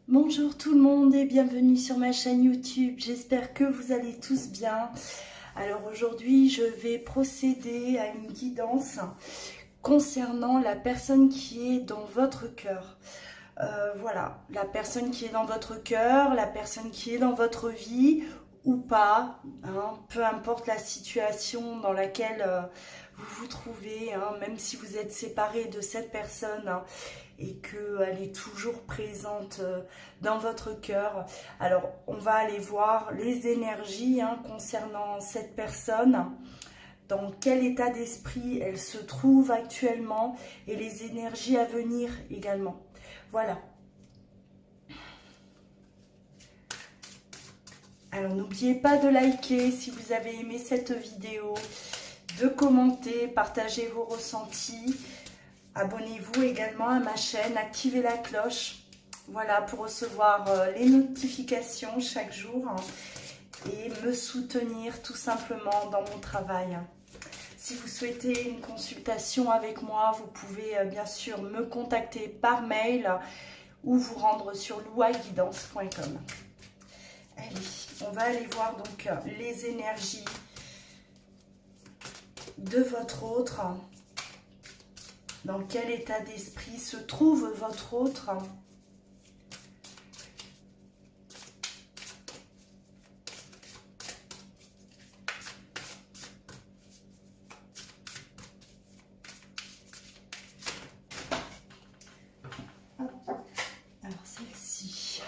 Bonjour tout le monde et bienvenue sur ma chaîne YouTube. J'espère que vous allez tous bien. Alors aujourd'hui, je vais procéder à une guidance concernant la personne qui est dans votre cœur. Voilà, la personne qui est dans votre cœur, la personne qui est dans votre vie ou pas, hein, peu importe la situation dans laquelle vous vous trouvez, hein, même si vous êtes séparé de cette personne, hein, et qu'elle est toujours présente dans votre cœur. Alors, on va aller voir les énergies, hein, concernant cette personne, dans quel état d'esprit elle se trouve actuellement et les énergies à venir également. Voilà. Alors, n'oubliez pas de liker si vous avez aimé cette vidéo, de commenter, partager vos ressentis. Abonnez-vous également à ma chaîne, activez la cloche, voilà, pour recevoir les notifications chaque jour, hein, et me soutenir tout simplement dans mon travail. Si vous souhaitez une consultation avec moi, vous pouvez bien sûr me contacter par mail ou vous rendre sur louaguidance.com. Allez, on va aller voir donc les énergies de votre autre. Dans quel état d'esprit se trouve votre autre? Alors celle-ci.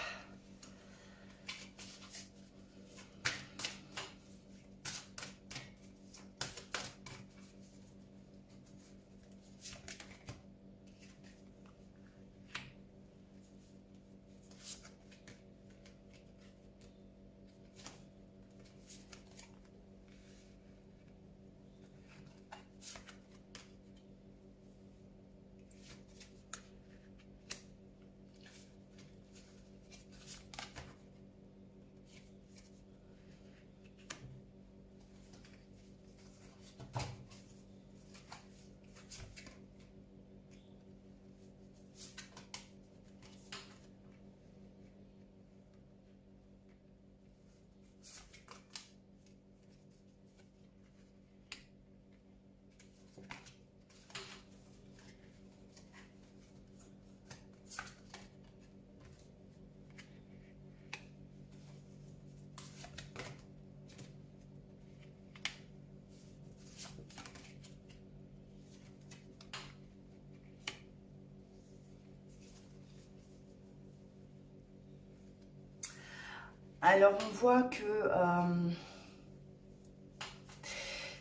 Alors on voit que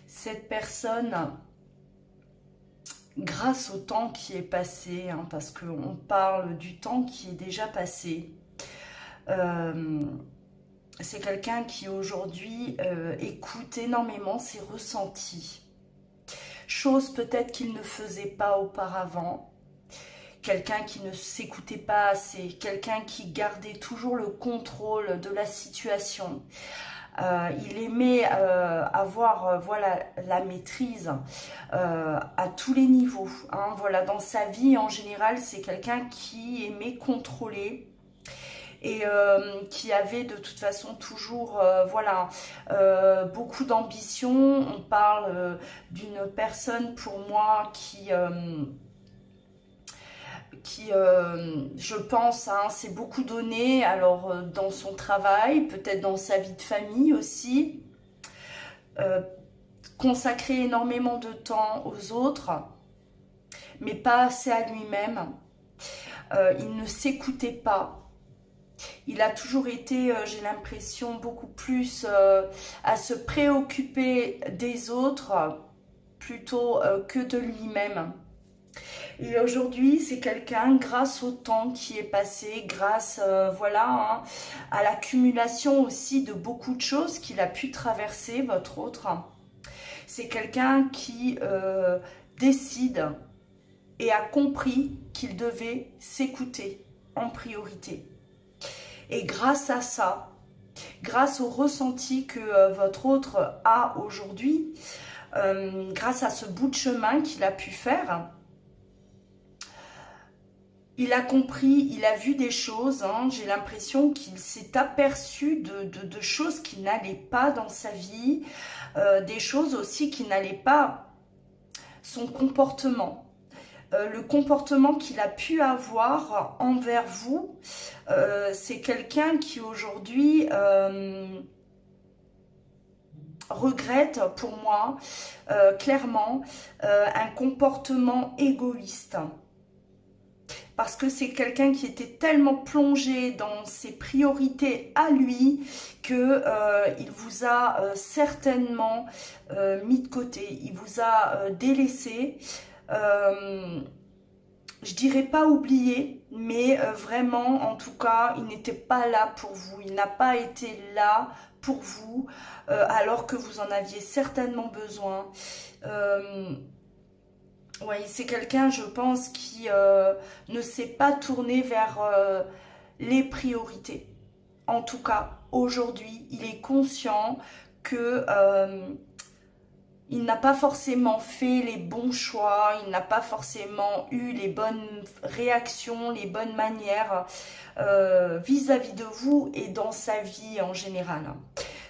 cette personne, grâce au temps qui est passé, hein, parce qu'on parle du temps qui est déjà passé, c'est quelqu'un qui aujourd'hui écoute énormément ses ressentis. Chose peut-être qu'il ne faisait pas auparavant. Quelqu'un qui ne s'écoutait pas assez, quelqu'un qui gardait toujours le contrôle de la situation. Il aimait avoir voilà, la maîtrise à tous les niveaux, hein. Voilà, dans sa vie en général, c'est quelqu'un qui aimait contrôler et qui avait de toute façon toujours voilà, beaucoup d'ambition. On parle d'une personne pour moi qui je pense, hein, s'est beaucoup donné, alors dans son travail, peut-être dans sa vie de famille aussi, euh, consacrer énormément de temps aux autres, mais pas assez à lui-même. Il ne s'écoutait pas. Il a toujours été, j'ai l'impression, beaucoup plus à se préoccuper des autres plutôt que de lui-même. Et aujourd'hui, c'est quelqu'un, grâce au temps qui est passé, grâce voilà, hein, à l'accumulation aussi de beaucoup de choses qu'il a pu traverser, votre autre, c'est quelqu'un qui décide et a compris qu'il devait s'écouter en priorité. Et grâce à ça, grâce au ressenti que votre autre a aujourd'hui, grâce à ce bout de chemin qu'il a pu faire, il a compris, il a vu des choses, hein, j'ai l'impression qu'il s'est aperçu de choses qui n'allaient pas dans sa vie, des choses aussi qui n'allaient pas, son comportement. Le comportement qu'il a pu avoir envers vous, c'est quelqu'un qui aujourd'hui regrette pour moi clairement un comportement égoïste. Parce que c'est quelqu'un qui était tellement plongé dans ses priorités à lui que il vous a certainement mis de côté, il vous a délaissé. Je dirais pas oublié, mais vraiment, en tout cas, il n'était pas là pour vous. Il n'a pas été là pour vous, alors que vous en aviez certainement besoin. Oui, c'est quelqu'un, je pense, qui ne s'est pas tourné vers les priorités. En tout cas, aujourd'hui, il est conscient que il n'a pas forcément fait les bons choix, il n'a pas forcément eu les bonnes réactions, les bonnes manières vis-à-vis de vous et dans sa vie en général.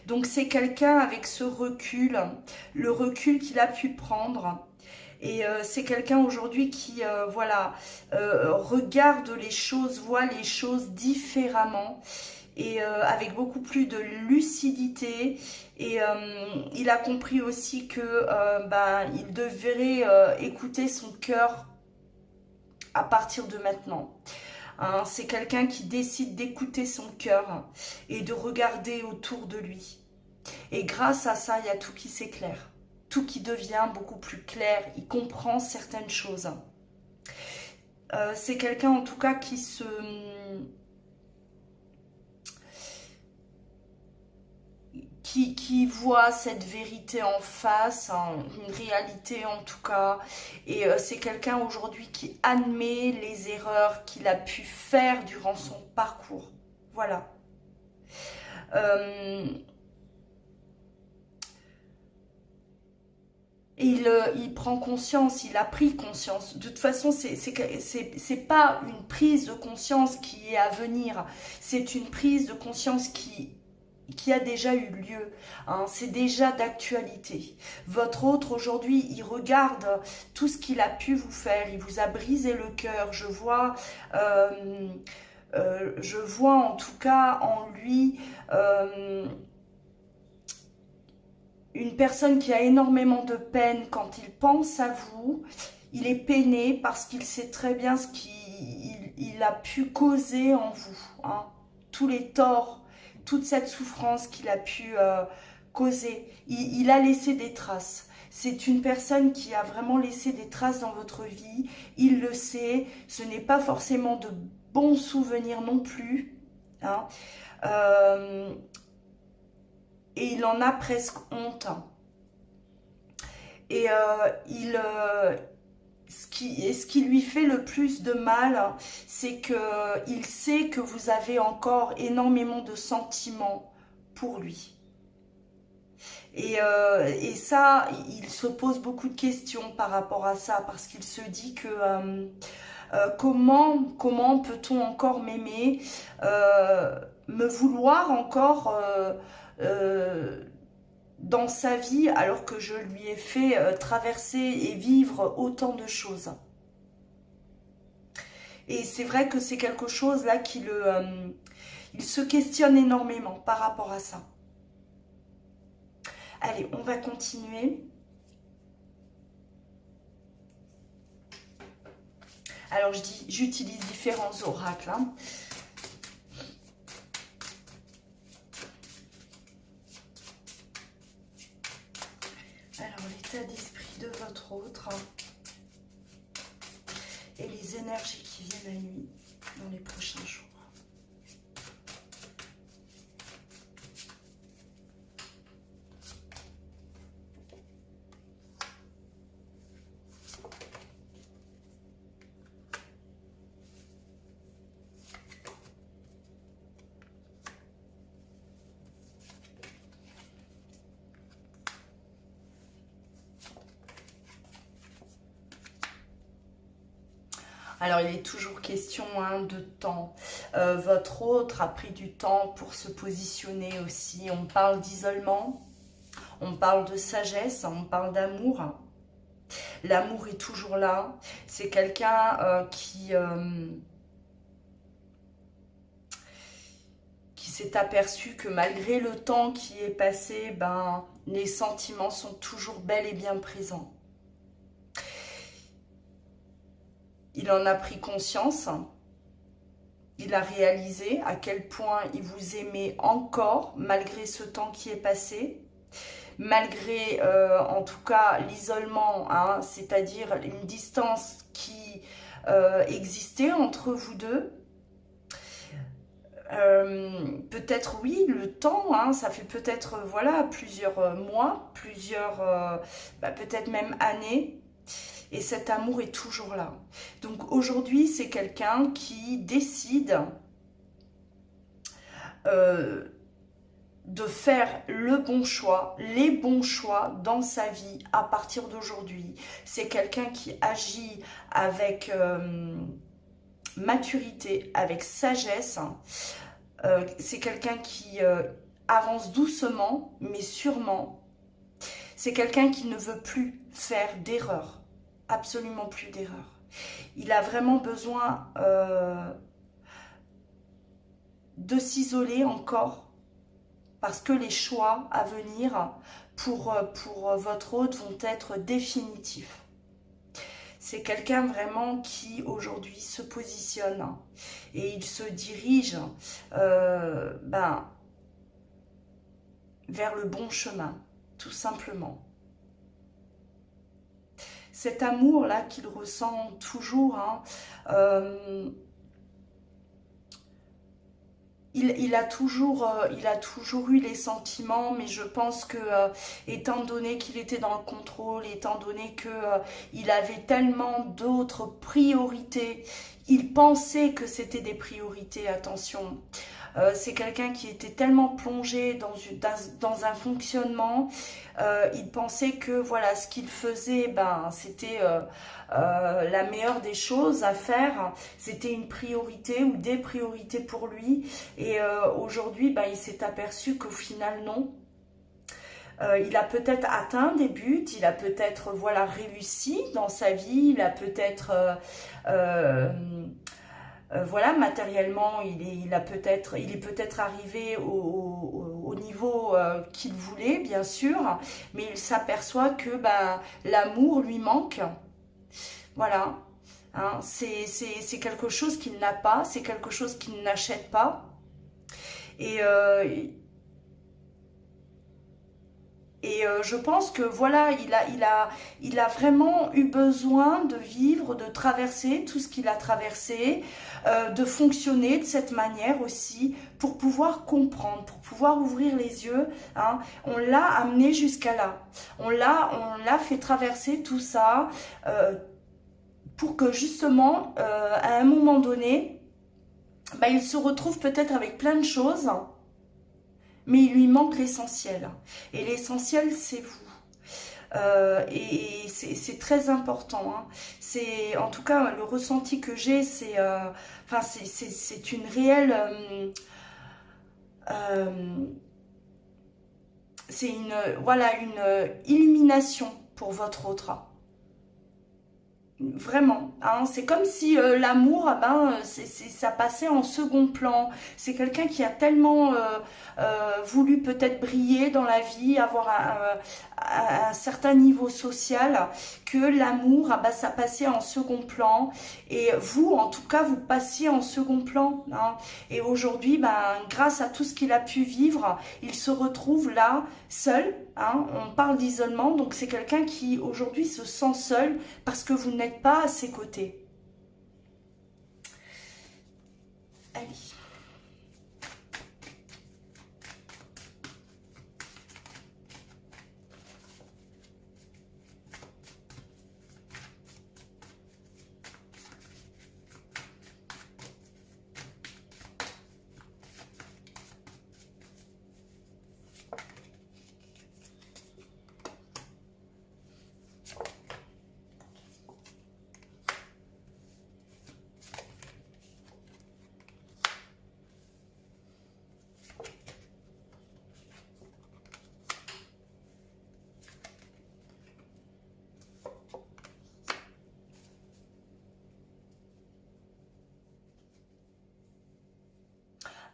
Donc c'est quelqu'un avec ce recul, le recul qu'il a pu prendre. Et c'est quelqu'un aujourd'hui qui, voilà, regarde les choses, voit les choses différemment et avec beaucoup plus de lucidité. Et il a compris aussi que il devrait écouter son cœur à partir de maintenant. Hein, c'est quelqu'un qui décide d'écouter son cœur et de regarder autour de lui. Et grâce à ça, il y a tout qui s'éclaire. Tout qui devient beaucoup plus clair, il comprend certaines choses. C'est quelqu'un en tout cas qui voit cette vérité en face, hein, une réalité en tout cas. Et c'est quelqu'un aujourd'hui qui admet les erreurs qu'il a pu faire durant son parcours. Voilà. Et il prend conscience, il a pris conscience. De toute façon, c'est pas une prise de conscience qui est à venir. C'est une prise de conscience qui a déjà eu lieu. Hein, c'est déjà d'actualité. Votre autre aujourd'hui, il regarde tout ce qu'il a pu vous faire. Il vous a brisé le cœur. Je vois en tout cas en lui... une personne qui a énormément de peine quand il pense à vous. Il est peiné parce qu'il sait très bien ce qu'il a pu causer en vous. Hein. Tous les torts, toute cette souffrance qu'il a pu causer. Il a laissé des traces. C'est une personne qui a vraiment laissé des traces dans votre vie. Il le sait. Ce n'est pas forcément de bons souvenirs non plus. Hein. Et il en a presque honte. Et ce qui lui fait le plus de mal, c'est qu'il sait que vous avez encore énormément de sentiments pour lui. Et ça, il se pose beaucoup de questions par rapport à ça, parce qu'il se dit que comment peut-on encore m'aimer, me vouloir encore dans sa vie alors que je lui ai fait traverser et vivre autant de choses. Et c'est vrai que c'est quelque chose là il se questionne énormément par rapport à ça. Allez, on va continuer. Alors j'utilise différents oracles. Hein. Alors, l'état d'esprit de votre autre et les énergies qui viennent à lui dans les prochains jours. Alors, il est toujours question de temps. Votre autre a pris du temps pour se positionner aussi. On parle d'isolement, on parle de sagesse, on parle d'amour. L'amour est toujours là. C'est quelqu'un qui s'est aperçu que malgré le temps qui est passé, ben, les sentiments sont toujours bel et bien présents. Il en a pris conscience, il a réalisé à quel point il vous aimait encore malgré ce temps qui est passé, malgré en tout cas l'isolement, hein, c'est-à-dire une distance qui existait entre vous deux. Peut-être oui, le temps, hein, ça fait peut-être voilà plusieurs mois, peut-être même années. Et cet amour est toujours là. Donc aujourd'hui, c'est quelqu'un qui décide de faire le bon choix, les bons choix dans sa vie à partir d'aujourd'hui. C'est quelqu'un qui agit avec maturité, avec sagesse. C'est quelqu'un qui avance doucement, mais sûrement. C'est quelqu'un qui ne veut plus faire d'erreurs. Absolument plus d'erreurs. Il a vraiment besoin de s'isoler encore parce que les choix à venir pour votre hôte vont être définitifs. C'est quelqu'un vraiment qui aujourd'hui se positionne et il se dirige vers le bon chemin, tout simplement. Cet amour-là qu'il ressent toujours, hein, il a toujours eu les sentiments, mais je pense que, étant donné qu'il était dans le contrôle, étant donné qu'il avait tellement d'autres priorités, il pensait que c'était des priorités, attention. C'est quelqu'un qui était tellement plongé dans un fonctionnement, il pensait que voilà, ce qu'il faisait, ben, c'était la meilleure des choses à faire, c'était une priorité ou des priorités pour lui, et aujourd'hui, ben, il s'est aperçu qu'au final, non. Il a peut-être atteint des buts, il a peut-être voilà, réussi dans sa vie, il a peut-être... voilà, matériellement, il est peut-être arrivé au niveau qu'il voulait, bien sûr, mais il s'aperçoit que ben, l'amour lui manque. Voilà, hein, c'est quelque chose qu'il n'a pas, c'est quelque chose qu'il n'achète pas. Et je pense que voilà, il a vraiment eu besoin de vivre, de traverser tout ce qu'il a traversé, de fonctionner de cette manière aussi pour pouvoir comprendre, pour pouvoir ouvrir les yeux. Hein. On l'a amené jusqu'à là. On l'a fait traverser tout ça pour que justement, à un moment donné, bah, il se retrouve peut-être avec plein de choses, mais il lui manque l'essentiel. Et l'essentiel, c'est vous. Et c'est très important. Hein. C'est, en tout cas, le ressenti que j'ai, c'est une réelle... c'est une illumination pour votre autre. Vraiment, hein, c'est comme si l'amour, ça passait en second plan. C'est quelqu'un qui a tellement voulu peut-être briller dans la vie, avoir un certain niveau social, que l'amour, ça passait en second plan. Et vous, en tout cas, vous passiez en second plan. Hein. Et aujourd'hui, grâce à tout ce qu'il a pu vivre, il se retrouve là, seul. Hein. On parle d'isolement, donc c'est quelqu'un qui aujourd'hui se sent seul parce que vous n'êtes pas à ses côtés. Allez.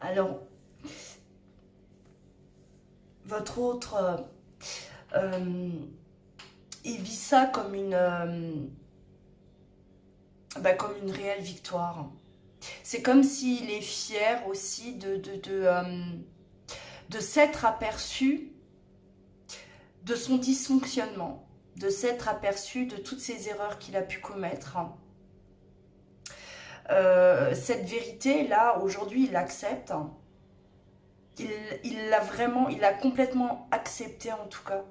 Alors, votre autre, il vit ça comme comme une réelle victoire. C'est comme s'il est fier aussi de s'être aperçu de son dysfonctionnement, de s'être aperçu de toutes ces erreurs qu'il a pu commettre. Cette vérité-là, aujourd'hui, il l'accepte. Il l'a complètement accepté en tout cas.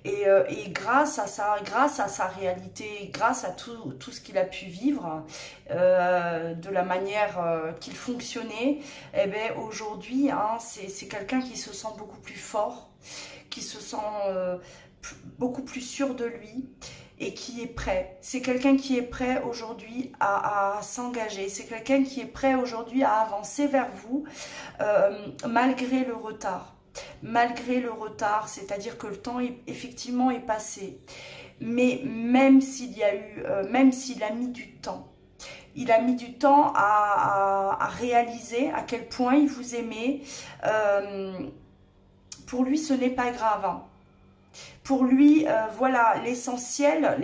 Et grâce à sa réalité, grâce à tout ce qu'il a pu vivre, de la manière qu'il fonctionnait, eh bien aujourd'hui, hein, c'est quelqu'un qui se sent beaucoup plus fort, qui se sent beaucoup plus sûr de lui et qui est prêt. C'est quelqu'un qui est prêt aujourd'hui à s'engager. C'est quelqu'un qui est prêt aujourd'hui à avancer vers vous malgré le retard. Malgré le retard, c'est-à-dire que le temps effectivement est passé. Mais même s'il y a eu, même s'il a mis du temps, il a mis du temps à réaliser à quel point il vous aimait. Pour lui, ce n'est pas grave. Hein. Pour lui, voilà, l'essentiel,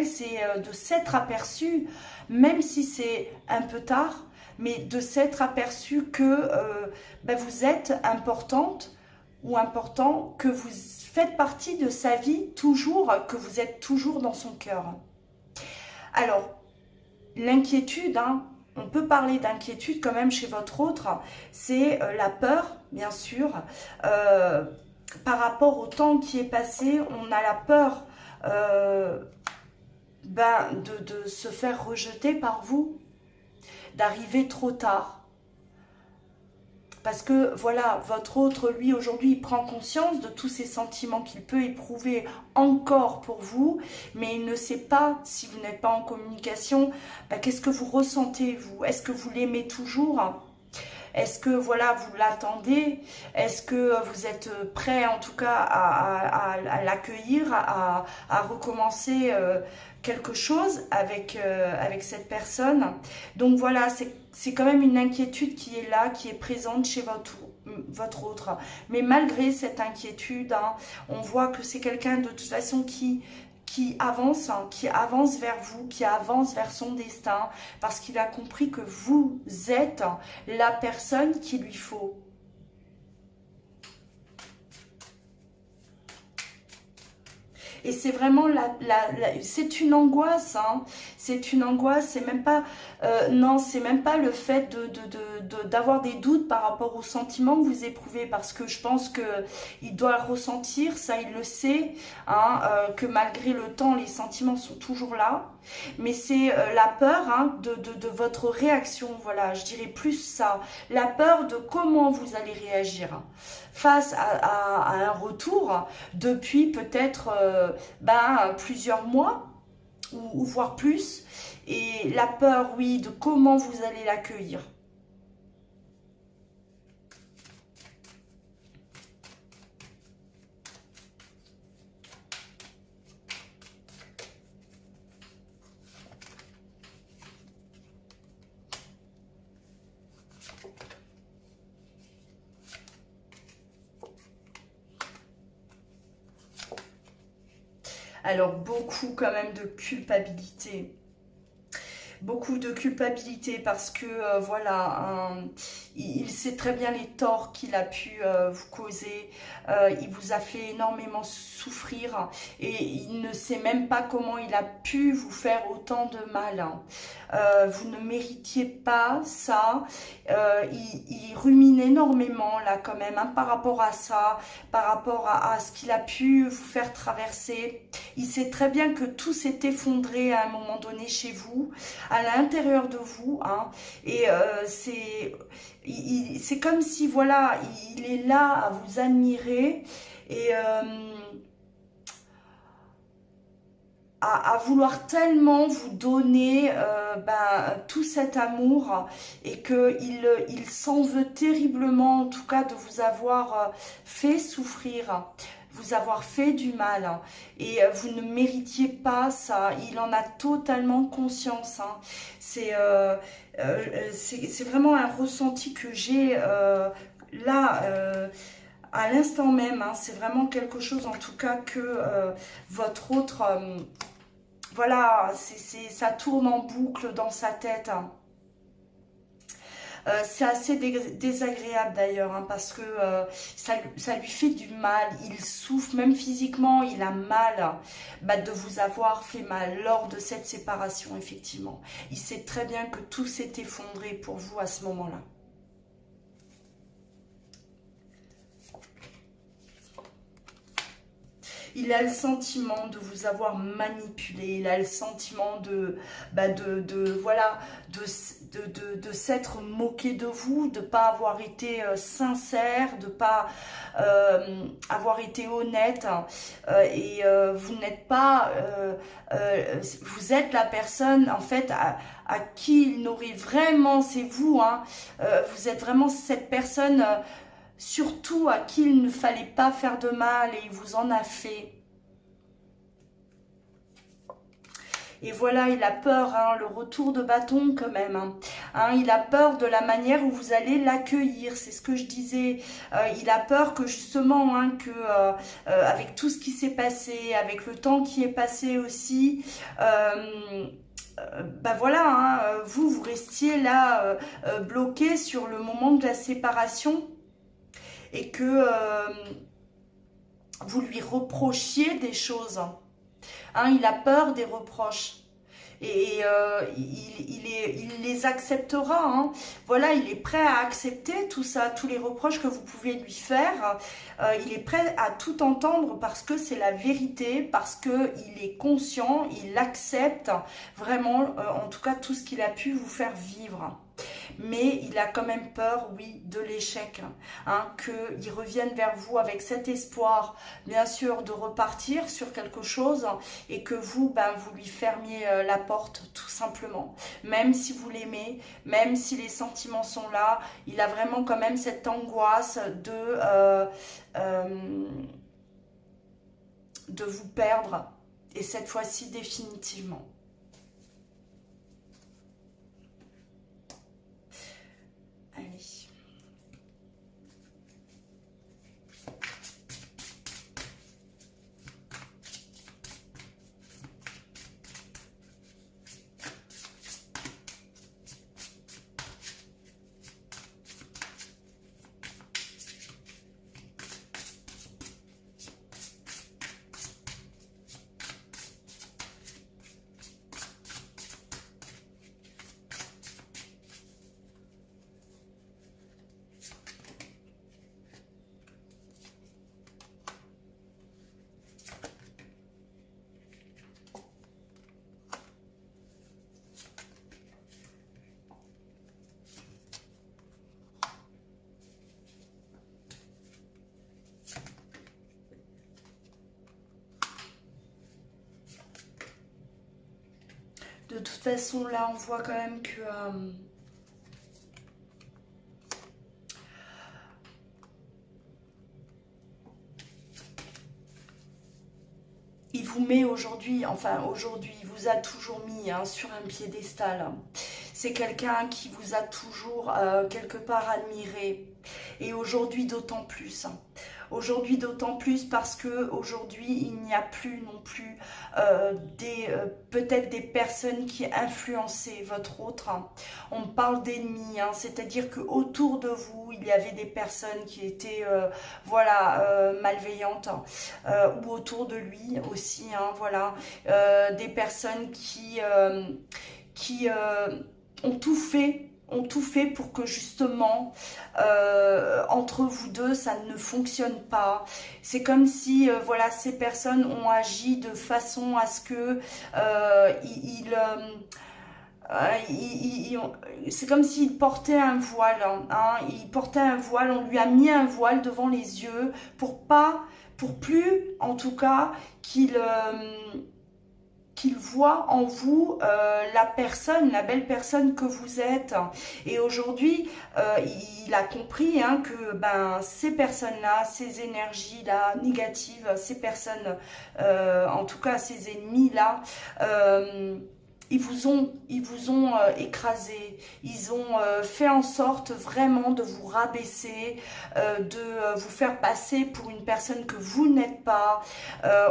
c'est de s'être aperçu, même si c'est un peu tard, mais de s'être aperçu que vous êtes importante ou important, que vous faites partie de sa vie toujours, que vous êtes toujours dans son cœur. Alors, l'inquiétude, hein, on peut parler d'inquiétude quand même chez votre autre, c'est la peur, bien sûr, par rapport au temps qui est passé, on a la peur de se faire rejeter par vous, d'arriver trop tard. Parce que voilà, votre autre, lui, aujourd'hui, il prend conscience de tous ces sentiments qu'il peut éprouver encore pour vous, mais il ne sait pas, si vous n'êtes pas en communication, qu'est-ce que vous ressentez, vous? Est-ce que vous l'aimez toujours? Est-ce que voilà, vous l'attendez? Est-ce que vous êtes prêt en tout cas à l'accueillir, à recommencer quelque chose avec cette personne? Donc voilà, c'est quand même une inquiétude qui est là, qui est présente chez votre autre. Mais malgré cette inquiétude, hein, on voit que c'est quelqu'un de toute façon qui avance, hein, qui avance vers vous, qui avance vers son destin, parce qu'il a compris que vous êtes la personne qu'il lui faut. Et c'est vraiment c'est une angoisse, hein. C'est une angoisse, c'est même pas, non, c'est même pas le fait d'avoir des doutes par rapport aux sentiments que vous éprouvez, parce que je pense que il doit ressentir, ça il le sait, hein, que malgré le temps, les sentiments sont toujours là. Mais c'est la peur, hein, de votre réaction, voilà, je dirais plus ça, la peur de comment vous allez réagir face à un retour depuis peut-être plusieurs mois ou voire plus, et la peur, oui, de comment vous allez l'accueillir. Alors, beaucoup quand même de culpabilité. Beaucoup de culpabilité parce que, voilà, il sait très bien les torts qu'il a pu vous causer. Il vous a fait énormément souffrir et il ne sait même pas comment il a pu vous faire autant de mal. Hein. Vous ne méritiez pas ça. Il rumine énormément là quand même, hein, par rapport à ça, par rapport à ce qu'il a pu vous faire traverser. Il sait très bien que tout s'est effondré à un moment donné chez vous, à l'intérieur de vous, hein, et c'est comme si, voilà, il est là à vous admirer et à vouloir tellement vous donner tout cet amour, et qu'il s'en veut terriblement, en tout cas, de vous avoir fait souffrir, vous avoir fait du mal, et vous ne méritiez pas ça. Il en a totalement conscience, hein. C'est vraiment un ressenti que j'ai là, à l'instant même. Hein. C'est vraiment quelque chose, en tout cas, que votre autre... voilà, ça tourne en boucle dans sa tête. Hein. C'est assez désagréable d'ailleurs, hein, parce que ça lui fait du mal, il souffre, même physiquement, il a mal bah, de vous avoir fait mal lors de cette séparation, effectivement. Il sait très bien que tout s'est effondré pour vous à ce moment-là. Il a le sentiment de vous avoir manipulé, il a le sentiment voilà, de s'être moqué de vous, de ne pas avoir été sincère, de ne pas avoir été honnête. Vous n'êtes pas... vous êtes la personne, en fait, à qui il n'aurait vraiment... C'est vous, hein, vous êtes vraiment cette personne... surtout à qui il ne fallait pas faire de mal et il vous en a fait. Et voilà, il a peur, hein, le retour de bâton quand même. Hein, il a peur de la manière où vous allez l'accueillir, c'est ce que je disais. Il a peur que justement, hein, avec tout ce qui s'est passé, avec le temps qui est passé aussi, bah voilà, hein, vous restiez là bloqué sur le moment de la séparation et que vous lui reprochiez des choses. Hein, il a peur des reproches. Et il les acceptera. Hein. Voilà, il est prêt à accepter tout ça, tous les reproches que vous pouvez lui faire. Il est prêt à tout entendre parce que c'est la vérité, parce qu'il est conscient, il accepte vraiment, en tout cas, tout ce qu'il a pu vous faire vivre. Mais il a quand même peur, oui, de l'échec, hein, qu'il revienne vers vous avec cet espoir, bien sûr, de repartir sur quelque chose et que vous, ben, vous lui fermiez la porte, tout simplement. Même si vous l'aimez, même si les sentiments sont là, il a vraiment quand même cette angoisse de vous perdre, et cette fois-ci définitivement. Allez. De toute façon, là, on voit quand même que... il vous met aujourd'hui, enfin aujourd'hui, il vous a toujours mis hein, sur un piédestal. C'est quelqu'un qui vous a toujours quelque part admiré. Et aujourd'hui d'autant plus. Aujourd'hui d'autant plus parce que aujourd'hui il n'y a plus non plus peut-être des personnes qui influençaient votre autre. On parle d'ennemis, hein, c'est-à-dire que autour de vous il y avait des personnes qui étaient voilà malveillantes ou autour de lui aussi, hein, voilà des personnes qui ont tout fait pour que justement entre vous deux ça ne fonctionne pas. C'est comme si voilà ces personnes ont agi de façon à ce que c'est comme s'il portait un voile, hein, il portait un voile, on lui a mis un voile devant les yeux pour plus en tout cas qu'il voit en vous la belle personne que vous êtes. Et aujourd'hui, il a compris hein, que ben, ces personnes-là, ces énergies-là négatives, ces personnes, en tout cas ces ennemis-là, ils vous ont écrasé, ils ont fait en sorte vraiment de vous rabaisser, de vous faire passer pour une personne que vous n'êtes pas.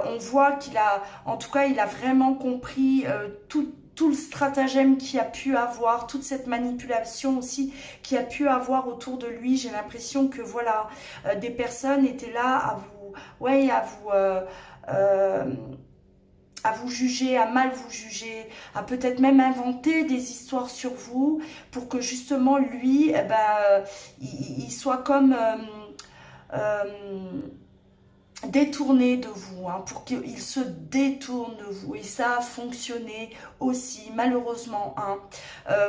On voit qu'il a, en tout cas, il a vraiment compris tout le stratagème qu'il a pu avoir, toute cette manipulation aussi qu'il a pu avoir autour de lui. J'ai l'impression que voilà, des personnes étaient là à vous, ouais, à vous juger, à mal vous juger, à peut-être même inventer des histoires sur vous pour que justement lui, eh ben, il soit comme détourné de vous, hein, pour qu'il se détourne de vous. Et ça a fonctionné aussi, malheureusement. Hein.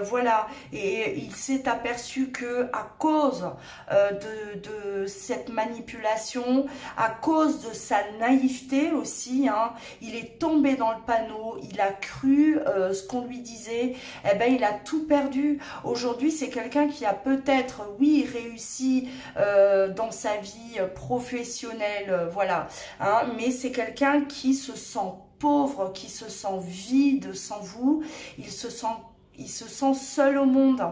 Voilà, et il s'est aperçu que à cause de cette manipulation, à cause de sa naïveté aussi, hein, il est tombé dans le panneau, il a cru ce qu'on lui disait, eh ben, il a tout perdu. Aujourd'hui, c'est quelqu'un qui a peut-être, oui, réussi dans sa vie professionnelle, voilà, hein, mais c'est quelqu'un qui se sent pauvre, qui se sent vide sans vous, il se sent seul au monde.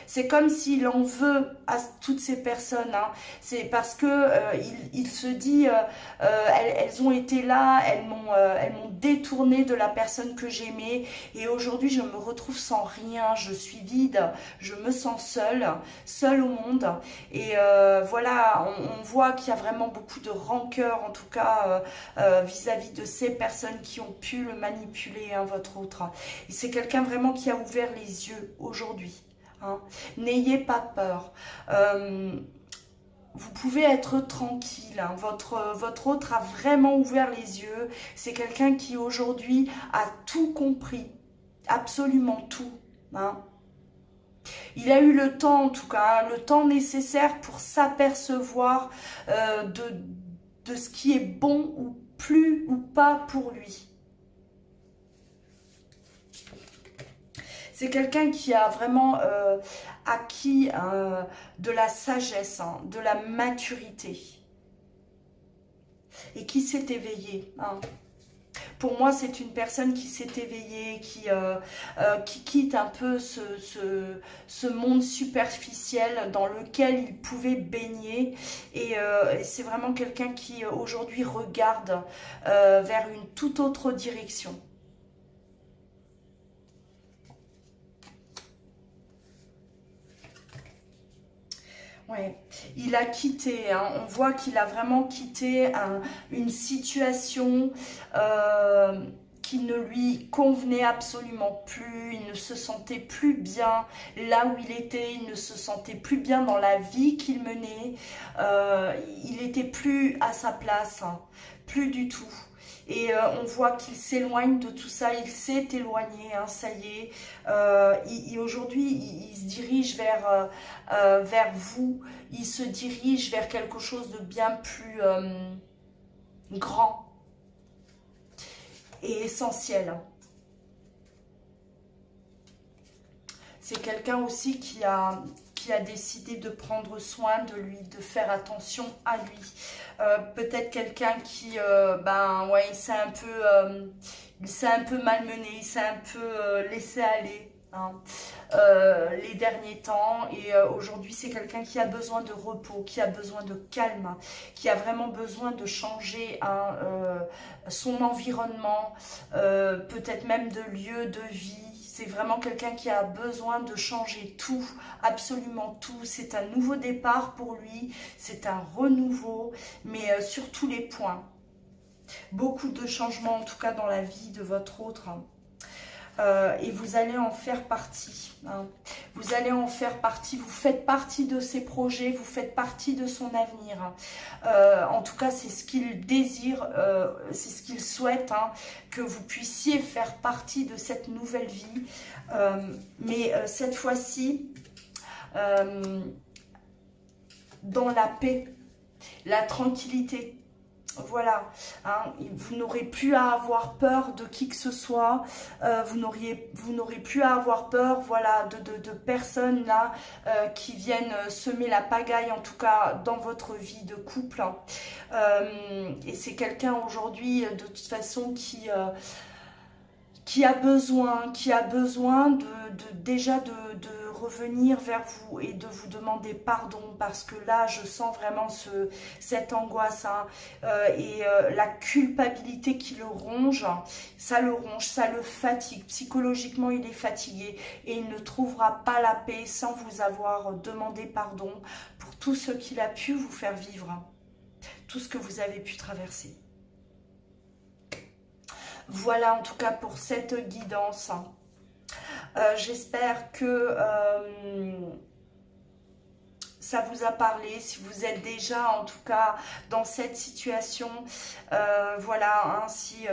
C'est comme s'il en veut à toutes ces personnes. Hein. C'est parce que il se dit, elles ont été là, elles m'ont détourné de la personne que j'aimais. Et aujourd'hui, je me retrouve sans rien. Je suis vide. Je me sens seule au monde. Et voilà, on voit qu'il y a vraiment beaucoup de rancœur, en tout cas vis-à-vis de ces personnes qui ont pu le manipuler, hein, votre autre. Et c'est quelqu'un vraiment qui a ouvert les yeux aujourd'hui. Hein. N'ayez pas peur. Vous pouvez être tranquille. Hein. Votre autre a vraiment ouvert les yeux. C'est quelqu'un qui aujourd'hui a tout compris. Absolument tout. Hein. Il a eu le temps, en tout cas, hein, le temps nécessaire pour s'apercevoir de ce qui est bon ou plus ou pas pour lui. C'est quelqu'un qui a vraiment acquis de la sagesse, hein, de la maturité. Et qui s'est éveillé. Hein. Pour moi, c'est une personne qui s'est éveillée, qui quitte un peu ce monde superficiel dans lequel il pouvait baigner. Et c'est vraiment quelqu'un qui aujourd'hui regarde vers une toute autre direction. Ouais, il a quitté, hein, on voit qu'il a vraiment quitté une situation qui ne lui convenait absolument plus, il ne se sentait plus bien là où il était, il ne se sentait plus bien dans la vie qu'il menait, il n'était plus à sa place, hein, plus du tout. Et on voit qu'il s'éloigne de tout ça, il s'est éloigné, hein, ça y est. Aujourd'hui, il se dirige vers vous, il se dirige vers quelque chose de bien plus grand et essentiel. C'est quelqu'un aussi qui a décidé de prendre soin de lui, de faire attention à lui. Peut-être quelqu'un qui, ben ouais, il s'est un peu malmené, il s'est un peu laissé aller. Hein, les derniers temps, et aujourd'hui c'est quelqu'un qui a besoin de repos, qui a besoin de calme, qui a vraiment besoin de changer, hein, son environnement, peut-être même de lieu de vie. C'est vraiment quelqu'un qui a besoin de changer tout, absolument tout. C'est un nouveau départ pour lui, c'est un renouveau, mais sur tous les points. Beaucoup de changements en tout cas dans la vie de votre autre. Et vous allez en faire partie. Hein. Vous allez en faire partie, vous faites partie de ses projets, vous faites partie de son avenir. En tout cas, c'est ce qu'il désire, c'est ce qu'il souhaite, hein, que vous puissiez faire partie de cette nouvelle vie. Mais cette fois-ci, dans la paix, la tranquillité. Voilà, hein, vous n'aurez plus à avoir peur de qui que ce soit, vous n'aurez plus à avoir peur, voilà, de personnes là qui viennent semer la pagaille, en tout cas dans votre vie de couple. Et c'est quelqu'un aujourd'hui de toute façon qui a besoin déjà de revenir vers vous et de vous demander pardon, parce que là je sens vraiment cette angoisse, hein, la culpabilité qui le ronge, ça le fatigue, psychologiquement il est fatigué et il ne trouvera pas la paix sans vous avoir demandé pardon pour tout ce qu'il a pu vous faire vivre, hein, tout ce que vous avez pu traverser. Voilà en tout cas pour cette guidance. J'espère que ça vous a parlé. Si vous êtes déjà en tout cas dans cette situation, voilà, hein, si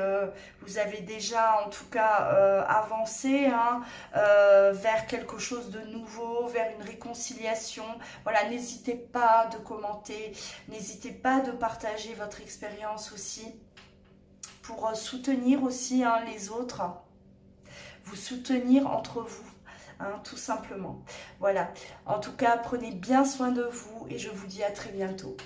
vous avez déjà en tout cas avancé, hein, vers quelque chose de nouveau, vers une réconciliation, voilà, n'hésitez pas de commenter, n'hésitez pas de partager votre expérience aussi, pour soutenir aussi, hein, les autres, vous soutenir entre vous, hein, tout simplement. Voilà, en tout cas, prenez bien soin de vous et je vous dis à très bientôt.